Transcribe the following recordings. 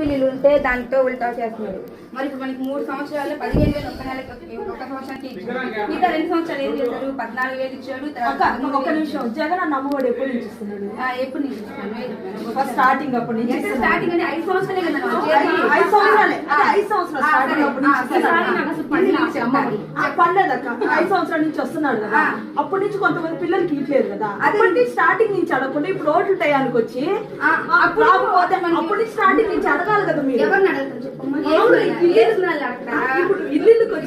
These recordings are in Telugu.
వీళ్ళు ఉంటే దాంతో ఉల్టా చేస్తున్నారు. మరి ఇప్పుడు మనకి 3 సంవత్సరాలు 15,000 ఒక్క నెలకి ఒక సంవత్సరానికి ఇచ్చారు. మిగతా 2 సంవత్సరాలు ఏం చేశారు? 14,000 ఇచ్చాడు. ఒక నిమిషం, జగన్ అన్న అమ్మఒడి ఎప్పుడు నుంచి ఇస్తున్నాడు? ఎప్పుడు నుంచి ఇస్తున్నాడు? ఫస్ట్ స్టార్టింగ్ అప్పటి నుంచి స్టార్టింగ్ అంటే 5 సంవత్సరాలే కదా. 5 సంవత్సరాలే. 5 సంవత్సరాలు స్టార్టింగ్ అప్పటి నుంచి పర్లేదక్క. 5 సంవత్సరాల నుంచి వస్తున్నాడు కదా. అప్పటి నుంచి కొంతమంది పిల్లలకి ఇట్లేదు కదా. అప్పటి స్టార్టింగ్ నుంచి అడగకుండా ఇప్పుడు ఓట్ల టయానికి వచ్చి అప్పటి నుంచి స్టార్టింగ్ నుంచి అడగాలి కదా. మీరు ఎవరిని అడగతారు చెప్పమ్మా?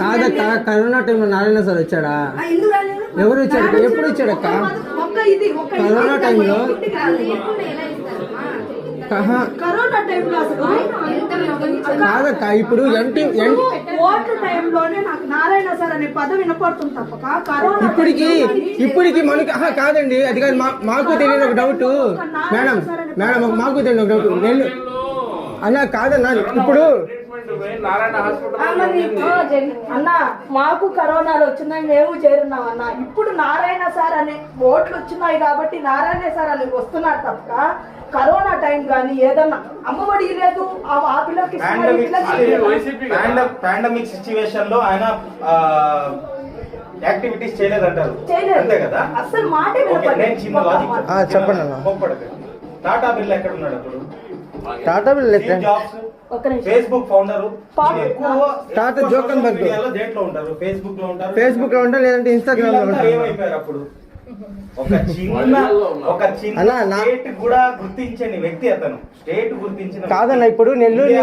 కాదక్క, కరోనా టైంలో నారాయణ సార్ వచ్చాడా? ఎందుకు రాలేదు? ఎవరు వచ్చాడు? ఎప్పుడు వచ్చాడక్క? కరోనా టైంలో. కరోనా టైంలో కాదక్క, ఇప్పుడు ఓట్ల టైంలోనే నాకు నారాయణ సార్ అనే పదం వినపడుతుంది తప్పక కరోనా ఇప్పటికి మనకి కాదండి. అది కాదు, మాకు తెలియని ఒక డౌట్ మేడం. మాకు తెలియని ఒక డౌట్. నేను అన్నా కాదన్నా, ఇప్పుడు అన్న మాకు కరోనాలు వచ్చినాయి, మేము చేరున్నాం అన్న. ఇప్పుడు నారాయణ సార్ అనే ఓట్లు వచ్చినాయి కాబట్టి నారాయణ సార్ అని వస్తున్నారు తప్ప కరోనా టైం కానీ ఏదన్నా అమ్మఒడి లేదు ఆ పిల్లలకి పాండమిక్ సిచ్యువేషన్ లో ఆయన యాక్టివిటీస్ చేయలేదంటారు. అంతే కదా. అసలు మాటే నేను చిన్న లాజిక్ చెప్పండి. టాటా బిర్లా ఎక్కడ ఉన్నాడు అప్పుడు? టాటా బిర్లా ఫేస్బుక్ ఫౌండర్ టాటా జోకన్బర్గ్ దేంట్లో ఉంటారు? ఫేస్బుక్ లో ఉంటారు, లేదంటే ఇన్స్టాగ్రామ్ లో ఉంటారు. ఏమైపోయారు అప్పుడు? ఒక చిన్న స్టేట్ కూడా గుర్తించని వ్యక్తి అతను. స్టేట్ గుర్తించిన కాదన్న. ఇప్పుడు నెల్లూరు